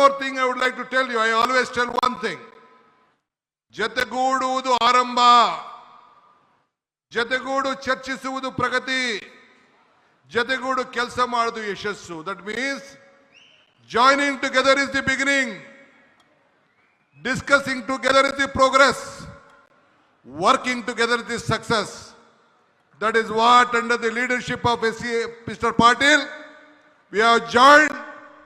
more thing I would like to tell you. I always tell one thing. ಜತೆಗೂಡುವುದು ಆರಂಭ, ಜತೆಗೂಡು ಚರ್ಚಿಸುವುದು ಪ್ರಗತಿ, ಜತೆಗೂಡು ಕೆಲಸ ಮಾಡುವುದು ಯಶಸ್ಸು. That means joining together is the beginning, discussing together is the progress, working together is the success. That is what, under the leadership of Mr. Patil, we have joined,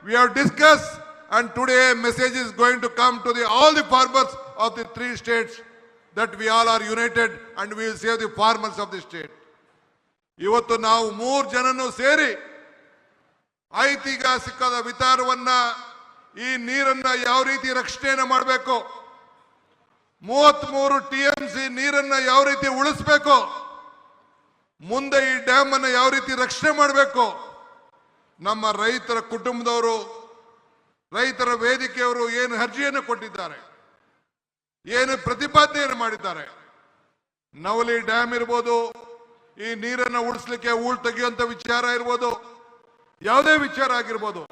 we have discussed, and today a message is going to come to all the farmers of the 3 states that we all are united and we will save the farmers of the state. ಇವತ್ತು ನಾವು 3 ಜನನು ಸೇರಿ ಐತಿಹಾಸಿಕದ ವಿಚಾರವನ್ನ, ಈ ನೀರನ್ನ ಯಾವ ರೀತಿ ರಕ್ಷಣೆ ಮಾಡಬೇಕು, 33 TMC ನೀರನ್ನ ಯಾವ ರೀತಿ ಉಳಿಸಬೇಕು, ಮುಂದೆ ಈ ಡ್ಯಾಮ್ ಅನ್ನು ಯಾವ ರೀತಿ ರಕ್ಷಣೆ ಮಾಡಬೇಕು, ನಮ್ಮ ರೈತರ ಕುಟುಂಬದವರು, ರೈತರ ವೇದಿಕೆಯವರು ಏನು ಅರ್ಜಿಯನ್ನು ಕೊಟ್ಟಿದ್ದಾರೆ, ಏನು ಪ್ರತಿಪಾದನೆಯನ್ನು ಮಾಡಿದ್ದಾರೆ. ನವಲಿ ಡ್ಯಾಮ್ ಇರ್ಬೋದು, ಈ ನೀರನ್ನು ಉಳಿಸ್ಲಿಕ್ಕೆ ಹೂಳು ತೆಗೆಯುವಂತ ವಿಚಾರ ಇರ್ಬೋದು, ಯಾವುದೇ ವಿಚಾರ ಆಗಿರ್ಬೋದು,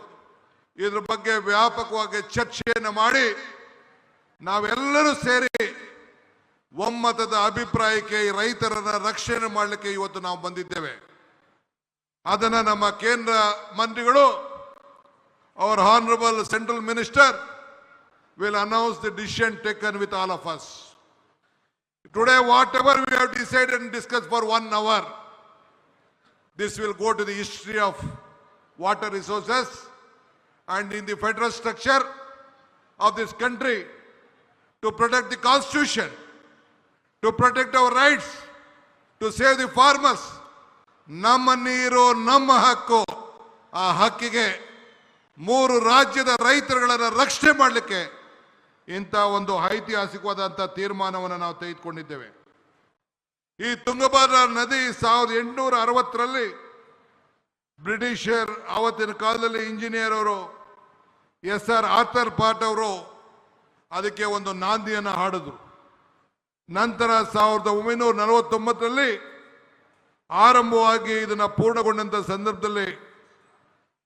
ಇದ್ರ ಬಗ್ಗೆ ವ್ಯಾಪಕವಾಗಿ ಚರ್ಚೆಯನ್ನು ಮಾಡಿ ನಾವೆಲ್ಲರೂ ಸೇರಿ ಒಮ್ಮತದ ಅಭಿಪ್ರಾಯಕ್ಕೆ ರೈತರನ್ನ ರಕ್ಷಣೆ ಮಾಡಲಿಕ್ಕೆ ಇವತ್ತು ನಾವು ಬಂದಿದ್ದೇವೆ. ಅದನ್ನ ನಮ್ಮ ಕೇಂದ್ರ ಮಂತ್ರಿಗಳು, our honorable central minister will announce the decision taken with all of us. Today, whatever we have decided and discussed for 1 hour, this will go to the history of water resources, and in the federal structure of this country, to protect the constitution, to protect our rights, to save the farmers. ನಮ್ಮ ನೀರು ನಮ್ಮ ಹಕ್ಕು. ಆ ಹಕ್ಕಿಗೆ 3 ರಾಜ್ಯದ ರೈತರುಗಳನ್ನು ರಕ್ಷಣೆ ಮಾಡಲಿಕ್ಕೆ ಇಂಥ ಒಂದು ಐತಿಹಾಸಿಕವಾದಂಥ ತೀರ್ಮಾನವನ್ನು ನಾವು ತೆಗೆದುಕೊಂಡಿದ್ದೇವೆ. ಈ ತುಂಗಭದ್ರಾ ನದಿ 1860ರಲ್ಲಿ ಬ್ರಿಟಿಷರ್ ಆವತ್ತಿನ ಕಾಲದಲ್ಲಿ ಇಂಜಿನಿಯರ್ ಅವರು SR ಆರ್ಥರ್ ಪಾಟ್ ಅವರು ಅದಕ್ಕೆ ಒಂದು ನಾಂದಿಯನ್ನು ಹಾಡಿದ್ರು. ನಂತರ 1949ರಲ್ಲಿ ಆರಂಭವಾಗಿ ಇದನ್ನು ಪೂರ್ಣಗೊಂಡಂತ ಸಂದರ್ಭದಲ್ಲಿ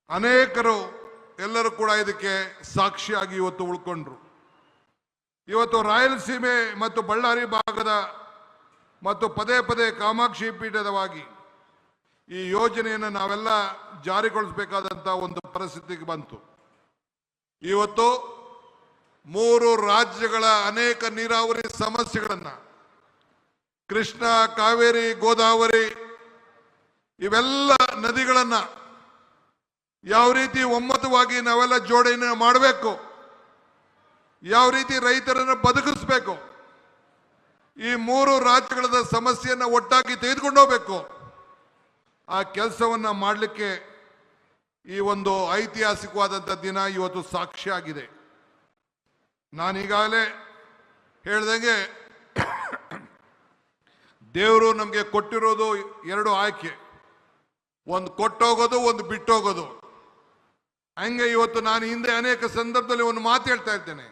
ಅನೇಕರು ಎಲ್ಲರೂ ಕೂಡ ಇದಕ್ಕೆ ಸಾಕ್ಷಿಯಾಗಿ ಇವತ್ತು ಉಳ್ಕೊಂಡ್ರು. ಇವತ್ತು ರಾಯಲಸೀಮೆ ಮತ್ತು ಬಳ್ಳಾರಿ ಭಾಗದ ಮತ್ತು ಪದೇ ಪದೇ ಕಾಮಾಕ್ಷಿ ಪೀಠದವಾಗಿ ಈ ಯೋಜನೆಯನ್ನು ನಾವೆಲ್ಲ ಜಾರಿಗೊಳಿಸಬೇಕಾದಂತ ಒಂದು ಪರಿಸ್ಥಿತಿಗೆ ಬಂತು. ಇವತ್ತು 3 ರಾಜ್ಯಗಳ ಅನೇಕ ನೀರಾವರಿ ಸಮಸ್ಯೆಗಳನ್ನ, ಕೃಷ್ಣ, ಕಾವೇರಿ, ಗೋದಾವರಿ ಇವೆಲ್ಲ ನದಿಗಳನ್ನ ಯಾವ ರೀತಿ ಒಮ್ಮತವಾಗಿ ನಾವೆಲ್ಲ ಜೋಡಣೆ ಮಾಡಬೇಕು, ಯಾವ ರೀತಿ ರೈತರನ್ನು ಬದುಕಿಸಬೇಕು, ಈ 3 ರಾಜ್ಯಗಳ ಸಮಸ್ಯೆಯನ್ನು ಒಟ್ಟಾಗಿ ತೆಗೆದುಕೊಂಡು ಹೋಗಬೇಕು, ಆ ಕೆಲಸವನ್ನ ಮಾಡಲಿಕ್ಕೆ ಈ ಒಂದು ಐತಿಹಾಸಿಕವಾದಂಥ ದಿನ ಇವತ್ತು ಸಾಕ್ಷಿಯಾಗಿದೆ. ನಾನೀಗಾಗಲೇ ಹೇಳ್ದಂಗೆ ದೇವರು ನಮಗೆ ಕೊಟ್ಟಿರೋದು 2 ಆಯ್ಕೆ, ಒಂದು ಕೊಟ್ಟೋಗೋದು, ಒಂದು ಬಿಟ್ಟೋಗೋದು. ಹಂಗೆ ಇವತ್ತು ನಾನು ಹಿಂದೆ ಅನೇಕ ಸಂದರ್ಭದಲ್ಲಿ ಒಂದು ಮಾತು ಹೇಳ್ತಾ ಇರ್ತೇನೆ,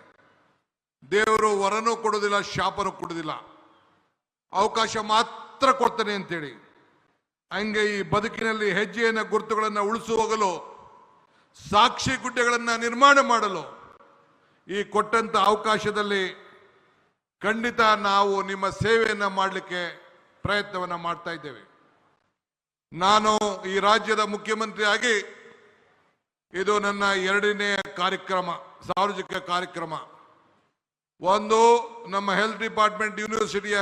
ದೇವರು ವರನೂ ಕೊಡೋದಿಲ್ಲ, ಶಾಪನೂ ಕೊಡೋದಿಲ್ಲ, ಅವಕಾಶ ಮಾತ್ರ ಕೊಡ್ತಾನೆ ಅಂತೇಳಿ. ಹಂಗೆ ಈ ಬದುಕಿನಲ್ಲಿ ಹೆಜ್ಜೆಯ ಗುರುತುಗಳನ್ನು ಉಳಿಸುವಾಗಲು, ಸಾಕ್ಷಿ ಗುಡ್ಡೆಗಳನ್ನು ನಿರ್ಮಾಣ ಮಾಡಲು ಈ ಕೊಟ್ಟಂತ ಅವಕಾಶದಲ್ಲಿ ಖಂಡಿತ ನಾವು ನಿಮ್ಮ ಸೇವೆಯನ್ನು ಮಾಡಲಿಕ್ಕೆ ಪ್ರಯತ್ನವನ್ನು ಮಾಡ್ತಾ ಇದ್ದೇವೆ. ನಾನು ಈ ರಾಜ್ಯದ ಮುಖ್ಯಮಂತ್ರಿಯಾಗಿ ಇದು ನನ್ನ 2ನೇ ಕಾರ್ಯಕ್ರಮ, ಸಾರ್ವಜನಿಕ ಕಾರ್ಯಕ್ರಮ. ಒಂದು ನಮ್ಮ ಹೆಲ್ತ್ ಡಿಪಾರ್ಟ್ಮೆಂಟ್ ಯೂನಿವರ್ಸಿಟಿಯ